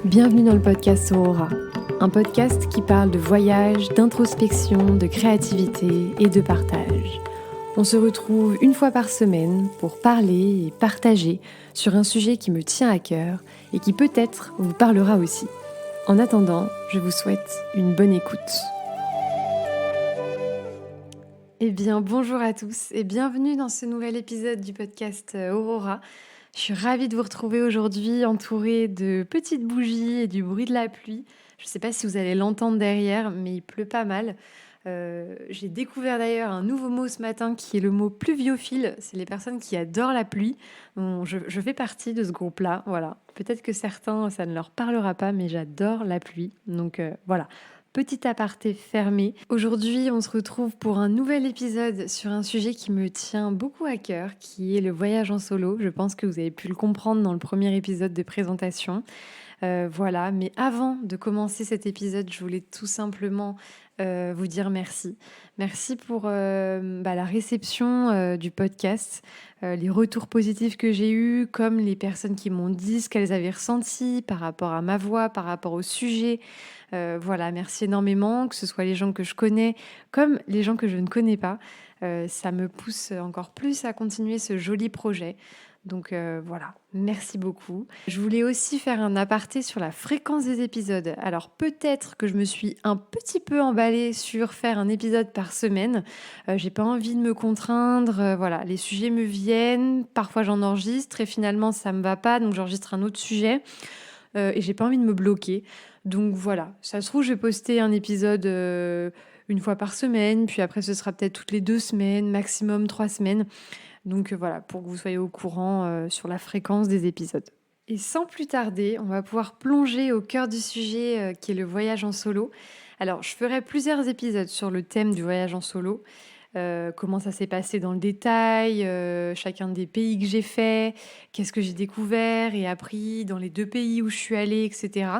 Bienvenue dans le podcast Aurora, un podcast qui parle de voyage, d'introspection, de créativité et de partage. On se retrouve une fois par semaine pour parler et partager sur un sujet qui me tient à cœur et qui peut-être vous parlera aussi. En attendant, je vous souhaite une bonne écoute. Eh bien, bonjour à tous et bienvenue dans ce nouvel épisode du podcast Aurora. Je suis ravie de vous retrouver aujourd'hui entourée de petites bougies et du bruit de la pluie. Je ne sais pas si vous allez l'entendre derrière, mais il pleut pas mal. J'ai découvert d'ailleurs un nouveau mot ce matin qui est le mot pluviophile. C'est les personnes qui adorent la pluie. Bon, je fais partie de ce groupe-là. Voilà. Peut-être que certains, ça ne leur parlera pas, mais j'adore la pluie. Donc voilà. Petit aparté fermé. Aujourd'hui, on se retrouve pour un nouvel épisode sur un sujet qui me tient beaucoup à cœur, qui est le voyage en solo. Je pense que vous avez pu le comprendre dans le premier épisode de présentation. Voilà, mais avant de commencer cet épisode, je voulais tout simplement vous dire merci. Merci pour la réception du podcast, les retours positifs que j'ai eus, comme les personnes qui m'ont dit ce qu'elles avaient ressenti par rapport à ma voix, par rapport au sujet. Voilà, merci énormément, que ce soit les gens que je connais comme les gens que je ne connais pas. Ça me pousse encore plus à continuer ce joli projet. Donc voilà, merci beaucoup. Je voulais aussi faire un aparté sur la fréquence des épisodes. Alors peut-être que je me suis un petit peu emballée sur faire un épisode par semaine. J'ai pas envie de me contraindre. Voilà, les sujets me viennent. Parfois j'en enregistre et finalement ça me va pas, donc j'enregistre un autre sujet. Et j'ai pas envie de me bloquer. Donc voilà, ça se trouve je vais poster un épisode une fois par semaine, puis après ce sera peut-être toutes les 2 semaines, maximum 3 semaines. Donc voilà, pour que vous soyez au courant sur la fréquence des épisodes. Et sans plus tarder, on va pouvoir plonger au cœur du sujet qui est le voyage en solo. Alors, je ferai plusieurs épisodes sur le thème du voyage en solo. Comment ça s'est passé dans le détail, chacun des pays que j'ai fait, qu'est-ce que j'ai découvert et appris dans les 2 pays où je suis allée, etc.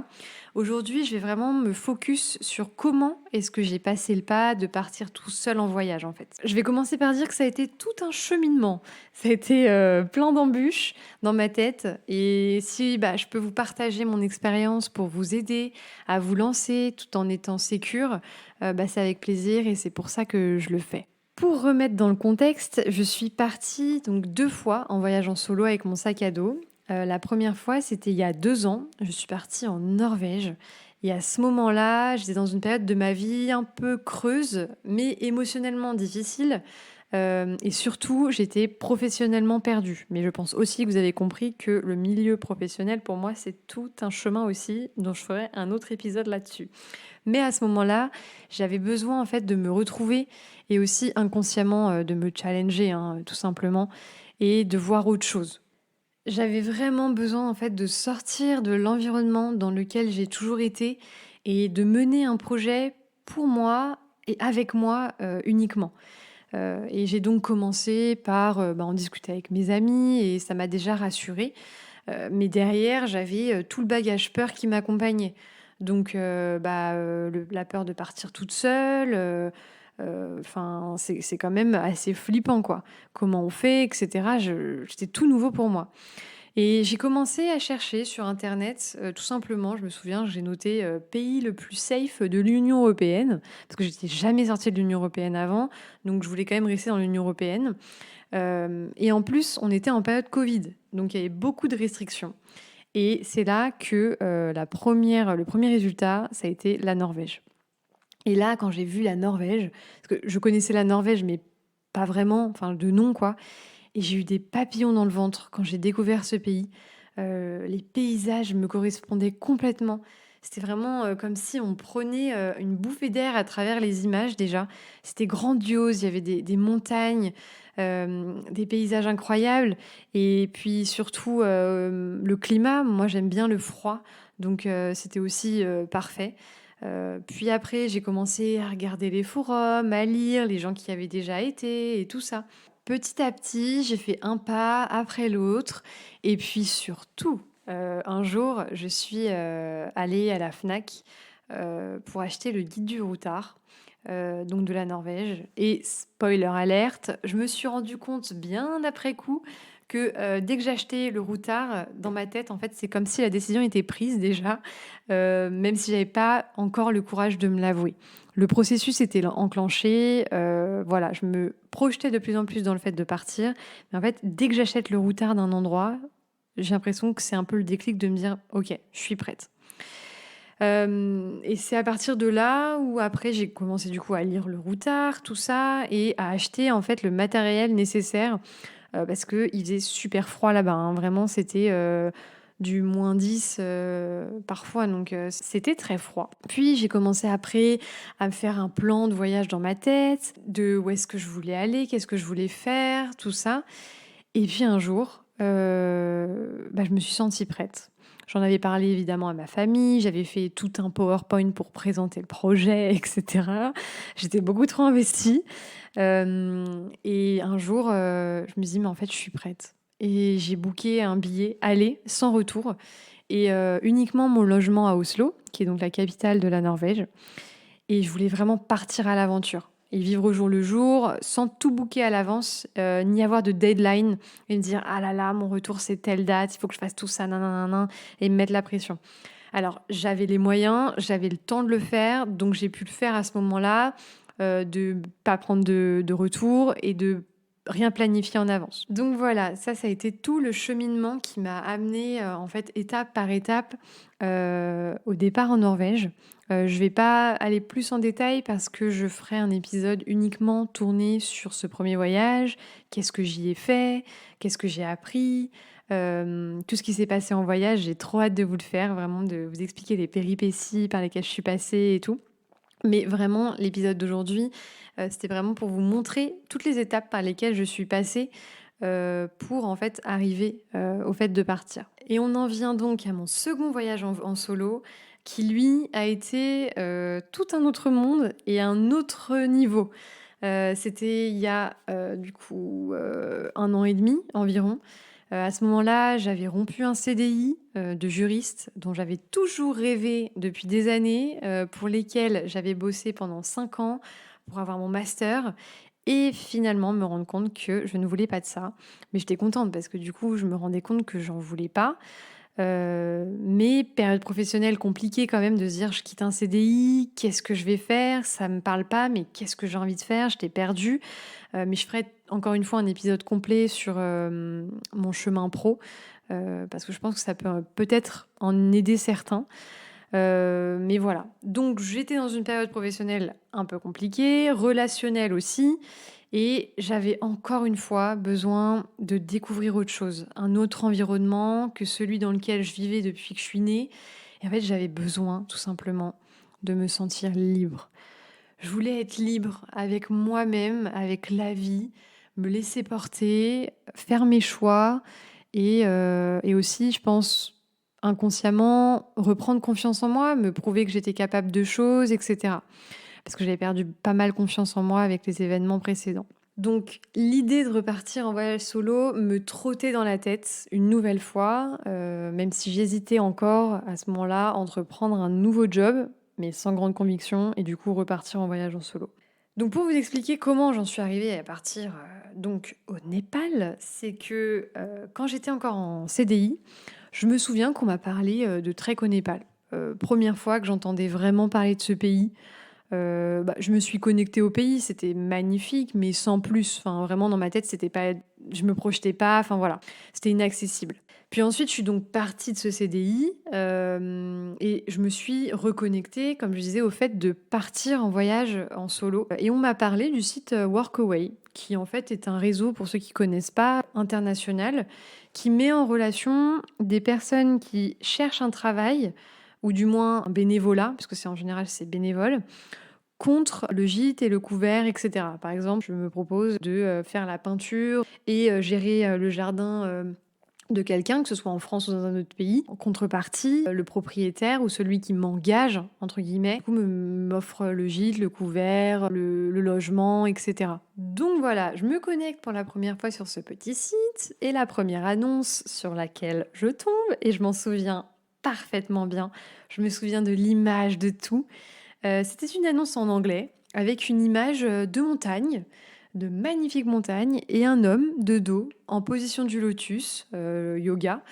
Aujourd'hui, je vais vraiment me focus sur comment est-ce que j'ai passé le pas de partir tout seul en voyage, en fait. Je vais commencer par dire que ça a été tout un cheminement. Ça a été plein d'embûches dans ma tête. Et si je peux vous partager mon expérience pour vous aider à vous lancer tout en étant sécure, c'est avec plaisir et c'est pour ça que je le fais. Pour remettre dans le contexte, je suis partie donc 2 fois en voyage en solo avec mon sac à dos. La première fois, c'était il y a 2 ans. Je suis partie en Norvège. Et à ce moment-là, j'étais dans une période de ma vie un peu creuse, mais émotionnellement difficile. Et surtout, j'étais professionnellement perdue. Mais je pense aussi que vous avez compris que le milieu professionnel, pour moi, c'est tout un chemin aussi, dont je ferai un autre épisode là-dessus. Mais à ce moment-là, j'avais besoin en fait de me retrouver et aussi inconsciemment de me challenger, tout simplement, et de voir autre chose. J'avais vraiment besoin en fait de sortir de l'environnement dans lequel j'ai toujours été et de mener un projet pour moi et avec moi uniquement. Et j'ai donc commencé par en discuter avec mes amis et ça m'a déjà rassurée. Mais derrière, j'avais tout le bagage peur qui m'accompagnait. Donc, la peur de partir toute seule, c'est quand même assez flippant, quoi. Comment on fait, etc. C'était tout nouveau pour moi. Et j'ai commencé à chercher sur internet, tout simplement, je me souviens, j'ai noté, pays le plus safe de l'Union européenne, parce que j'étais jamais sortie de l'Union européenne avant, donc je voulais quand même rester dans l'Union européenne. Et en plus, on était en période Covid, donc il y avait beaucoup de restrictions. Et c'est là que le premier résultat, ça a été la Norvège. Et là, quand j'ai vu la Norvège, parce que je connaissais la Norvège, mais pas vraiment, enfin de nom quoi, et j'ai eu des papillons dans le ventre quand j'ai découvert ce pays. Les paysages me correspondaient complètement. C'était vraiment comme si on prenait une bouffée d'air à travers les images déjà. C'était grandiose, il y avait des montagnes, des paysages incroyables. Et puis surtout le climat, moi j'aime bien le froid, donc c'était aussi parfait. Puis après, j'ai commencé à regarder les forums, à lire les gens qui y avaient déjà été et tout ça. Petit à petit, j'ai fait un pas après l'autre. Et puis surtout, un jour, je suis allée à la Fnac pour acheter le guide du routard. donc de la Norvège. Et spoiler alerte, je me suis rendu compte bien après coup que dès que j'achetais le routard, dans ma tête, en fait, c'est comme si la décision était prise déjà, même si j'avais pas encore le courage de me l'avouer. Le processus était enclenché, voilà, je me projetais de plus en plus dans le fait de partir. Mais en fait, dès que j'achète le routard d'un endroit, j'ai l'impression que c'est un peu le déclic de me dire: «OK, je suis prête». Et c'est à partir de là où après j'ai commencé du coup à lire le routard, tout ça et à acheter en fait le matériel nécessaire, parce qu'il faisait super froid là-bas, hein. Vraiment c'était, du -10, parfois donc c'était très froid. Puis j'ai commencé après à me faire un plan de voyage dans ma tête, de où est-ce que je voulais aller, qu'est-ce que je voulais faire, tout ça et puis un jour, je me suis sentie prête. J'en avais parlé évidemment à ma famille, j'avais fait tout un PowerPoint pour présenter le projet et cetera. J'étais beaucoup trop investie, hem et un jour, je me dis: «Mais en fait, je suis prête» et j'ai booké un billet aller sans retour et uniquement mon logement à Oslo, qui est donc la capitale de la Norvège et je voulais vraiment partir à l'aventure et vivre au jour le jour, sans tout booker à l'avance, ni avoir de deadline et me dire: «Ah là là, mon retour, c'est telle date, il faut que je fasse tout ça, nin nin nin nin» et me mettre la pression. Alors, j'avais les moyens, j'avais le temps de le faire, donc j'ai pu le faire à ce moment-là, de pas prendre de retour et de rien planifier en avance. Donc voilà, ça a été tout le cheminement qui m'a amenée, en fait, étape par étape, au départ en Norvège. Je vais pas aller plus en détail parce que je ferai un épisode uniquement tourné sur ce premier voyage. Qu'est-ce que j'y ai fait? Qu'est-ce que j'ai appris? Tout ce qui s'est passé en voyage, j'ai trop hâte de vous le faire, vraiment de vous expliquer les péripéties par lesquelles je suis passée et tout. Mais vraiment, l'épisode d'aujourd'hui, c'était vraiment pour vous montrer toutes les étapes par lesquelles je suis passée, pour en fait arriver, au fait de partir. Et on en vient donc à mon second voyage en solo qui lui a été, tout un autre monde et un autre niveau. C'était il y a, du coup, 1 an et demi environ. À ce moment-là, j'avais rompu un CDI, de juriste dont j'avais toujours rêvé depuis des années, pour lesquels j'avais bossé pendant 5 ans pour avoir mon master et finalement me rendre compte que je ne voulais pas de ça. Mais j'étais contente parce que du coup, je me rendais compte que j'en voulais pas. Mais période professionnelle compliquée quand même de se dire: «Je quitte un CDI, qu'est-ce que je vais faire? Ça me parle pas, mais qu'est-ce que j'ai envie de faire?» J'étais perdue. Mais je ferai encore une fois un épisode complet sur, mon chemin pro, parce que je pense que ça peut, peut-être en aider certains. Mais voilà. Donc j'étais dans une période professionnelle un peu compliquée, relationnelle aussi et j'avais encore une fois besoin de découvrir autre chose, un autre environnement que celui dans lequel je vivais depuis que je suis née et en fait, j'avais besoin tout simplement de me sentir libre. Je voulais être libre avec moi-même, avec la vie, me laisser porter, faire mes choix et aussi, je pense, inconsciemment, reprendre confiance en moi, me prouver que j'étais capable de choses, et cetera. Parce que j'avais perdu pas mal confiance en moi avec les événements précédents. Donc l'idée de repartir en voyage solo me trottait dans la tête une nouvelle fois, même si j'hésitais encore à ce moment-là entre prendre un nouveau job, mais sans grande conviction et du coup repartir en voyage en solo. Donc pour vous expliquer comment j'en suis arrivée à partir, donc au Népal, c'est que, quand j'étais encore en CDI, je me souviens qu'on m'a parlé, de Trek au Népal. 1 fois que j'entendais vraiment parler de ce pays. Je me suis connectée au pays, c'était magnifique, mais sans plus. Enfin, vraiment dans ma tête, c'était pas je me projetais pas, enfin voilà, c'était inaccessible. Puis ensuite, je suis donc partie de ce CDI, et je me suis reconnectée, comme je disais, au fait de partir en voyage en solo et on m'a parlé du site, Workaway, qui en fait est un réseau, pour ceux qui connaissent pas, international, qui met en relation des personnes qui cherchent un travail ou du moins un bénévolat, parce que c'est en général, c'est bénévole, contre le gîte et le couvert et cetera. Par exemple, je me propose de, faire la peinture et gérer, le jardin, de quelqu'un, que ce soit en France ou dans un autre pays. En contrepartie, le propriétaire ou celui qui «m'engage» entre guillemets, du coup m'offre le gîte, le couvert, le logement et cetera. Donc voilà, je me connecte pour la première fois sur ce petit site et la première annonce sur laquelle je tombe et je m'en souviens parfaitement bien. Je me souviens de l'image, de tout. C'était une annonce en anglais, avec une image de montagne, de magnifiques montagnes, et un homme de dos en position du lotus, yoga,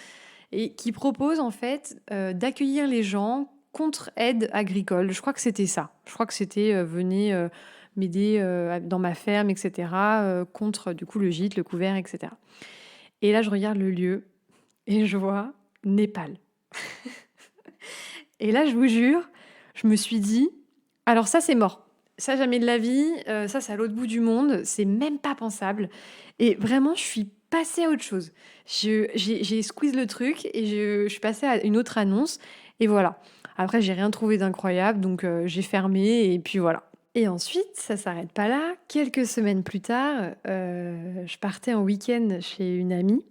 et qui propose en fait d'accueillir les gens contre aide agricole. Je crois que c'était ça. Je crois que c'était venez m'aider dans ma ferme, etc. Contre du coup le gîte, le couvert, etc. Et là, je regarde le lieu et je vois Népal. Et là, je vous jure, je me suis dit, alors ça, c'est mort. Ça, jamais de la vie. Ça, c'est à l'autre bout du monde. C'est même pas pensable. Et vraiment, je suis passée à autre chose. J'ai squeeze le truc et je suis passée à une autre annonce. Et voilà. Après, j'ai rien trouvé d'incroyable. Donc, j'ai fermé et puis voilà. Et ensuite, ça s'arrête pas là. Quelques semaines plus tard, je partais en week-end chez une amie.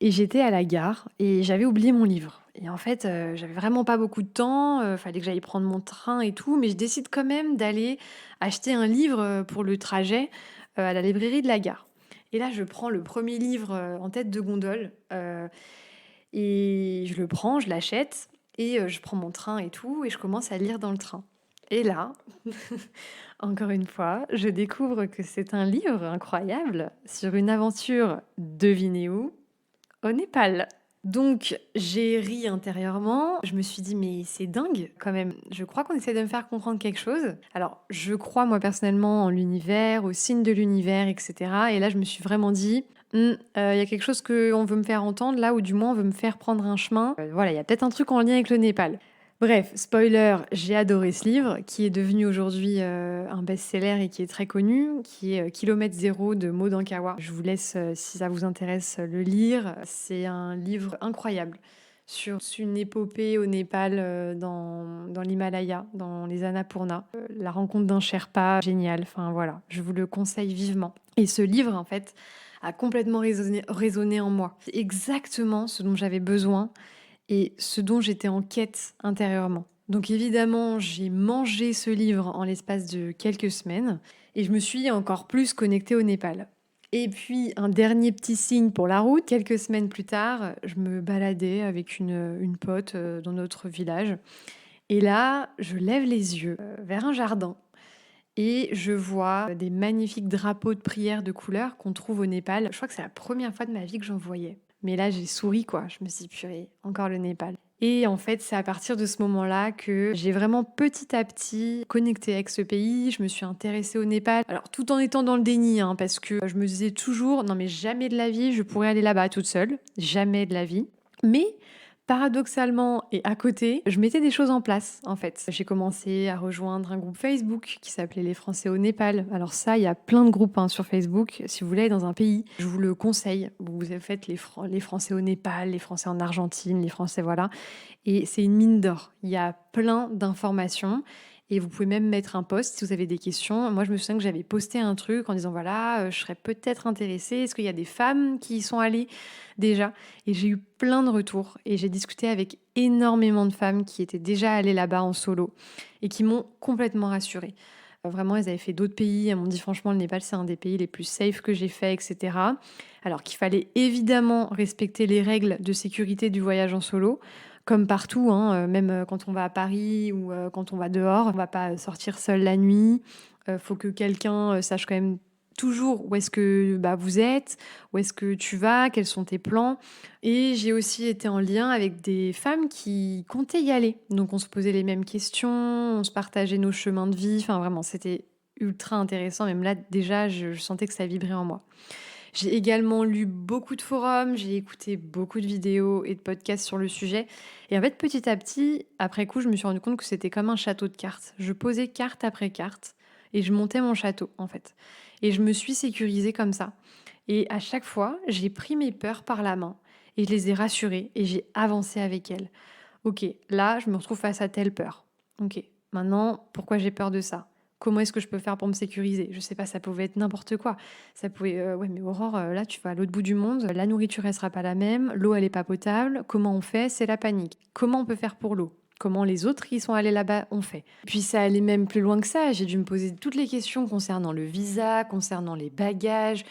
Et j'étais à la gare et j'avais oublié mon livre. Et en fait, j'avais vraiment pas beaucoup de temps, fallait que j'aille prendre mon train et tout, mais je décide quand même d'aller acheter un livre, pour le trajet, à la librairie de la gare. Et là, je prends le premier livre, en tête de gondole, et je le prends, je l'achète et je prends mon train et tout et je commence à lire dans le train. Et là, encore une fois, je découvre que c'est un livre incroyable sur une aventure, devinez où? Au Népal. Donc, j'ai ri intérieurement. Je me suis dit, mais c'est dingue quand même. Je crois qu'on essaie de me faire comprendre quelque chose. Alors, je crois moi personnellement en l'univers, aux signes de l'univers, etc. Et là, je me suis vraiment dit, il y a quelque chose qu'on veut me faire entendre là, ou du moins on veut me faire prendre un chemin. Voilà, il y a peut-être un truc en lien avec le Népal. Bref, spoiler, j'ai adoré ce livre qui est devenu aujourd'hui un best-seller et qui est très connu, qui est Kilomètre Zéro de Maud Ankawa. Je vous laisse, si ça vous intéresse, le lire. C'est un livre incroyable sur une épopée au Népal, dans l'Himalaya, dans les Annapurna. La rencontre d'un Sherpa, génial. Enfin voilà, je vous le conseille vivement. Et ce livre, en fait, a complètement résonné en moi. C'est exactement ce dont j'avais besoin et ce dont j'étais en quête intérieurement. Donc évidemment, j'ai mangé ce livre en l'espace de quelques semaines et je me suis encore plus connectée au Népal. Et puis un dernier petit signe pour la route, quelques semaines plus tard, je me baladais avec une pote dans notre village. Et là, je lève les yeux vers un jardin et je vois des magnifiques drapeaux de prière de couleur qu'on trouve au Népal. Je crois que c'est la première fois de ma vie que j'en voyais. Mais là, j'ai souri, quoi. Je me suis dit, purée, encore le Népal. Et en fait, c'est à partir de ce moment-là que j'ai vraiment petit à petit connecté avec ce pays. Je me suis intéressée au Népal. Alors, tout en étant dans le déni, hein, parce que je me disais toujours, non mais jamais de la vie, je pourrais aller là-bas toute seule. Jamais de la vie. Mais paradoxalement et à côté, je mettais des choses en place en fait. J'ai commencé à rejoindre un groupe Facebook qui s'appelait Les Français au Népal. Alors ça, il y a plein de groupes sur Facebook. Si vous voulez aller dans un pays, je vous le conseille. Vous faites les Français au Népal, les Français en Argentine, les Français voilà. Et c'est une mine d'or. Il y a plein d'informations. Et vous pouvez même mettre un post si vous avez des questions. Moi, je me souviens que j'avais posté un truc en disant voilà, je serais peut-être intéressée. Est-ce qu'il y a des femmes qui y sont allées déjà? Et j'ai eu plein de retours. Et j'ai discuté avec énormément de femmes qui étaient déjà allées là-bas en solo et qui m'ont complètement rassurée. Vraiment, elles avaient fait d'autres pays. Elles m'ont dit franchement, le Népal, c'est un des pays les plus safe que j'ai fait, etc. Alors qu'il fallait évidemment respecter les règles de sécurité du voyage en solo. Comme partout, hein, même quand on va à Paris ou quand on va dehors, on va pas sortir seul la nuit. Faut que quelqu'un sache quand même toujours où est-ce que vous êtes, où est-ce que tu vas, quels sont tes plans. Et j'ai aussi été en lien avec des femmes qui comptaient y aller. Donc on se posait les mêmes questions, on se partageait nos chemins de vie. Enfin vraiment, c'était ultra intéressant. Même là, déjà, je sentais que ça vibrait en moi. J'ai également lu beaucoup de forums, j'ai écouté beaucoup de vidéos et de podcasts sur le sujet. Et en fait, petit à petit, après coup, je me suis rendu compte que c'était comme un château de cartes. Je posais carte après carte et je montais mon château, en fait. Et je me suis sécurisée comme ça. Et à chaque fois, j'ai pris mes peurs par la main et je les ai rassurées et j'ai avancé avec elles. Ok, là, je me retrouve face à telle peur. Ok, maintenant, pourquoi j'ai peur de ça? Comment est-ce que je peux faire pour me sécuriser? Je sais pas, ça pouvait être n'importe quoi. Ça pouvait, ouais, mais Aurore, là, tu vas à l'autre bout du monde, la nourriture, elle sera pas la même, l'eau, elle est pas potable. Comment on fait? C'est la panique. Comment on peut faire pour l'eau? Comment les autres qui sont allés là-bas ont fait? Puis ça allait même plus loin que ça. J'ai dû me poser toutes les questions concernant le visa, concernant les bagages,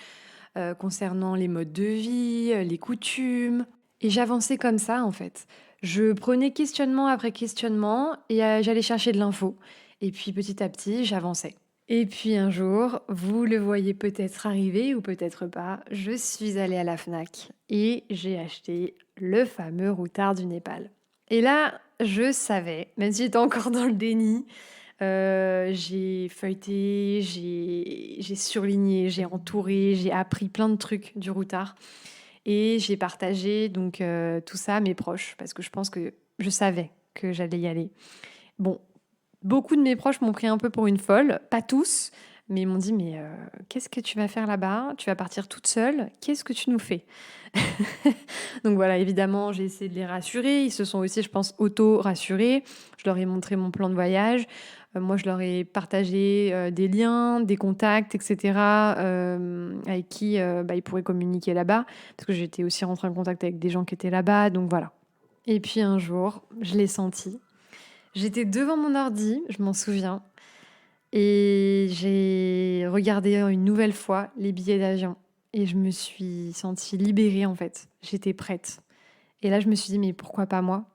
concernant les modes de vie, les coutumes. Et j'avançais comme ça, en fait. Je prenais questionnement après questionnement et j'allais chercher de l'info. Et puis petit à petit, j'avançais. Et puis un jour, vous le voyez peut-être arriver ou peut-être pas, je suis allée à la Fnac et j'ai acheté le fameux routard du Népal. Et là, je savais, même si j'étais encore dans le déni, j'ai feuilleté, j'ai surligné, j'ai entouré, j'ai appris plein de trucs du routard et j'ai partagé donc tout ça à mes proches parce que je pense que je savais que j'allais y aller. Bon, beaucoup de mes proches m'ont pris un peu pour une folle, pas tous, mais ils m'ont dit: «Mais qu'est-ce que tu vas faire là-bas? Tu vas partir toute seule, qu'est-ce que tu nous fais?» Donc voilà, évidemment, j'ai essayé de les rassurer. Ils se sont aussi, je pense, auto-rassurés. Je leur ai montré mon plan de voyage. Moi, je leur ai partagé, des liens, des contacts et cetera, avec qui, ils pourraient communiquer là-bas. Parce que j'étais aussi rentrée en contact avec des gens qui étaient là-bas, donc voilà. Et puis un jour, je l'ai senti. J'étais devant mon ordi, je m'en souviens, et j'ai regardé une nouvelle fois les billets d'avion et je me suis sentie libérée en fait. J'étais prête. Et là, je me suis dit: «Mais pourquoi pas moi?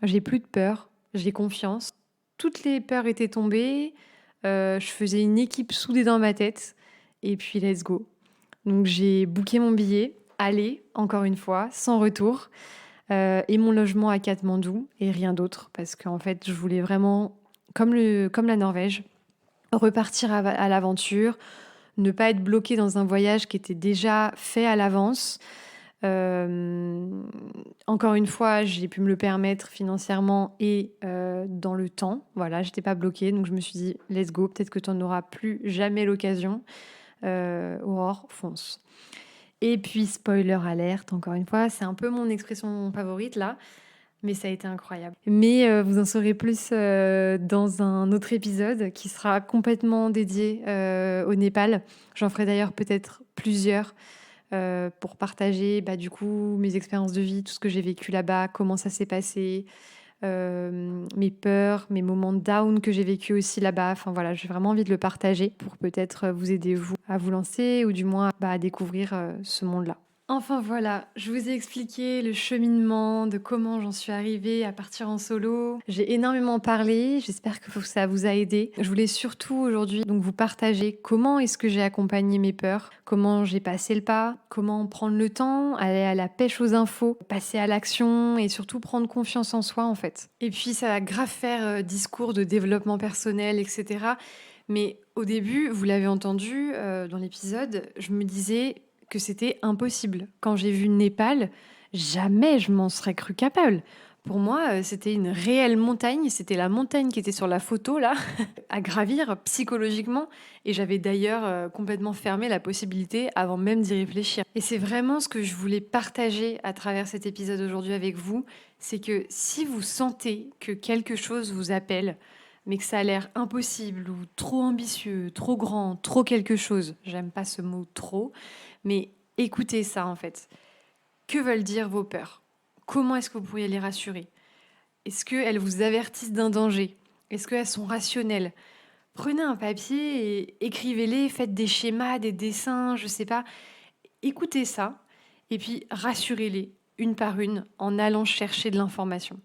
J'ai plus de peur, j'ai confiance». Toutes les peurs étaient tombées, je faisais une équipe soudée dans ma tête et puis let's go. Donc j'ai booké mon billet, aller, encore une fois, sans retour, et mon logement à Katmandou et rien d'autre parce qu'en fait, je voulais vraiment, comme la Norvège, repartir à l'aventure, ne pas être bloquée dans un voyage qui était déjà fait à l'avance. Encore une fois, j'ai pu me le permettre financièrement et dans le temps. Voilà, j'étais pas bloquée, donc je me suis dit: «Let's go, peut-être que tu en auras plus jamais l'occasion. Aurore, fonce». Et puis spoiler alerte, encore une fois, c'est un peu mon expression favorite là, mais ça a été incroyable. Mais vous en saurez plus, dans un autre épisode qui sera complètement dédié, au Népal. J'en ferai d'ailleurs peut-être plusieurs, pour partager, du coup, mes expériences de vie, tout ce que j'ai vécu là-bas, comment ça s'est passé, mes peurs, mes moments de down que j'ai vécu aussi là-bas. Enfin voilà, j'ai vraiment envie de le partager pour peut-être, vous aider vous à vous lancer ou du moins, à découvrir, ce monde-là. Enfin voilà, je vous ai expliqué le cheminement de comment j'en suis arrivée à partir en solo. J'ai énormément parlé, j'espère que ça vous a aidé. Je voulais surtout aujourd'hui donc vous partager comment est-ce que j'ai accompagné mes peurs, comment j'ai passé le pas, comment prendre le temps, aller à la pêche aux infos, passer à l'action et surtout prendre confiance en soi en fait. Et puis ça va grave faire discours de développement personnel, etc. Mais au début, vous l'avez entendu dans l'épisode, je me disais que c'était impossible. Quand j'ai vu Népal, jamais je m'en serais cru capable. Pour moi, c'était une réelle montagne. C'était la montagne qui était sur la photo, là, à gravir psychologiquement. Et j'avais d'ailleurs complètement fermé la possibilité avant même d'y réfléchir. Et c'est vraiment ce que je voulais partager à travers cet épisode aujourd'hui avec vous. C'est que si vous sentez que quelque chose vous appelle, mais que ça a l'air impossible ou trop ambitieux, trop grand, trop quelque chose, j'aime pas ce mot trop, mais écoutez ça en fait. Que veulent dire vos peurs? Comment est-ce que vous pourriez les rassurer? Est-ce qu'elles vous avertissent d'un danger? Est-ce qu'elles sont rationnelles? Prenez un papier et écrivez-les, faites des schémas, des dessins, je sais pas. Écoutez ça et puis rassurez-les une par une en allant chercher de l'information.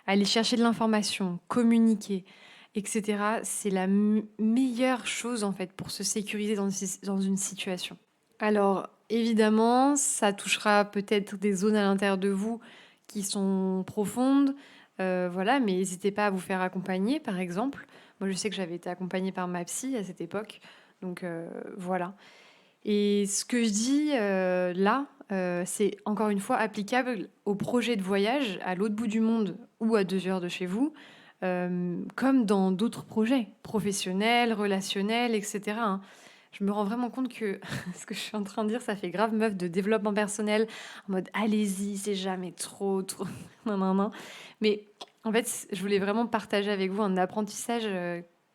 Aller chercher de l'information, communiquer, etc. C'est la meilleure chose en fait pour se sécuriser dans une situation. Alors, évidemment, ça touchera peut-être des zones à l'intérieur de vous qui sont profondes, voilà, mais n'hésitez pas à vous faire accompagner, par exemple. Moi, je sais que j'avais été accompagnée par ma psy à cette époque, donc voilà. Et ce que je dis là, c'est encore une fois applicable au projet de voyage à l'autre bout du monde ou à 2 heures de chez vous, comme dans d'autres projets professionnels, relationnels, etc., hein. Je me rends vraiment compte que ce que je suis en train de dire, ça fait grave meuf de développement personnel, en mode allez-y, c'est jamais trop, trop. Non, non, non. Mais en fait, je voulais vraiment partager avec vous un apprentissage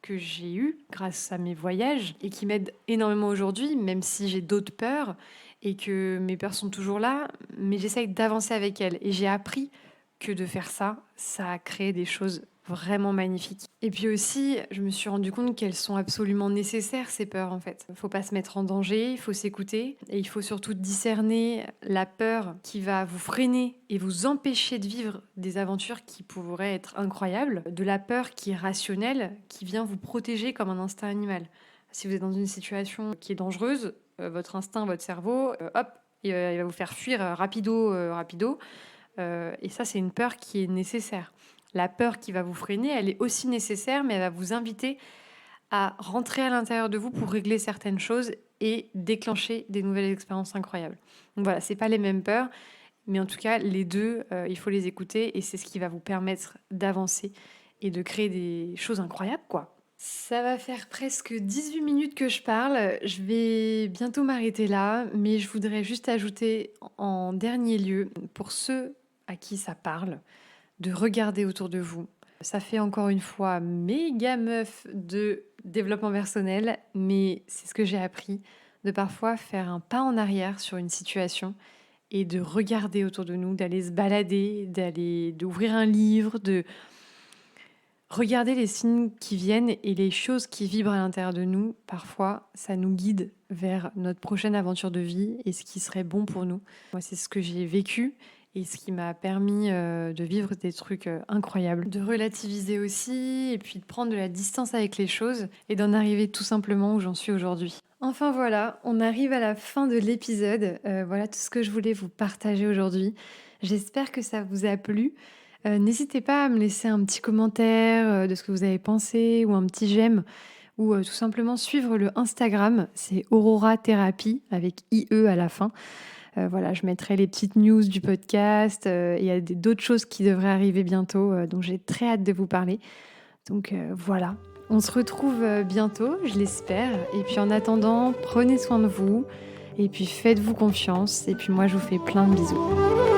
que j'ai eu grâce à mes voyages et qui m'aide énormément aujourd'hui, même si j'ai d'autres peurs et que mes peurs sont toujours là, mais j'essaye d'avancer avec elles. Et j'ai appris que de faire ça, ça a créé des choses vraiment magnifiques. Et puis aussi, je me suis rendu compte qu'elles sont absolument nécessaires, ces peurs, en fait. Il faut pas se mettre en danger, il faut s'écouter et il faut surtout discerner la peur qui va vous freiner et vous empêcher de vivre des aventures qui pourraient être incroyables, de la peur qui est rationnelle, qui vient vous protéger comme un instinct animal. Si vous êtes dans une situation qui est dangereuse, votre instinct, votre cerveau, hop, il va vous faire fuir rapido. Et ça, c'est une peur qui est nécessaire. La peur qui va vous freiner, elle est aussi nécessaire, mais elle va vous inviter à rentrer à l'intérieur de vous pour régler certaines choses et déclencher des nouvelles expériences incroyables. Donc voilà, c'est pas les mêmes peurs, mais en tout cas, les deux, il faut les écouter et c'est ce qui va vous permettre d'avancer et de créer des choses incroyables, quoi. Ça va faire presque 18 minutes que je parle. Je vais bientôt m'arrêter là, mais je voudrais juste ajouter en dernier lieu, pour ceux à qui ça parle, de regarder autour de vous. Ça fait encore une fois méga meuf de développement personnel, mais c'est ce que j'ai appris, de parfois faire un pas en arrière sur une situation et de regarder autour de nous, d'aller se balader, d'ouvrir un livre, de regarder les signes qui viennent et les choses qui vibrent à l'intérieur de nous. Parfois, ça nous guide vers notre prochaine aventure de vie et ce qui serait bon pour nous. Moi, c'est ce que j'ai vécu et ce qui m'a permis de vivre des trucs incroyables, de relativiser aussi et puis de prendre de la distance avec les choses et d'en arriver tout simplement où j'en suis aujourd'hui. Enfin voilà, on arrive à la fin de l'épisode. Voilà tout ce que je voulais vous partager aujourd'hui. J'espère que ça vous a plu. N'hésitez pas à me laisser un petit commentaire de ce que vous avez pensé ou un petit j'aime ou tout simplement suivre le Instagram, c'est Aurora Thérapie avec IE à la fin. Voilà, je mettrai les petites news du podcast. Il y a d'autres choses qui devraient arriver bientôt, donc j'ai très hâte de vous parler. Donc voilà, on se retrouve bientôt, je l'espère. Et puis en attendant, prenez soin de vous et puis faites-vous confiance. Et puis moi, je vous fais plein de bisous.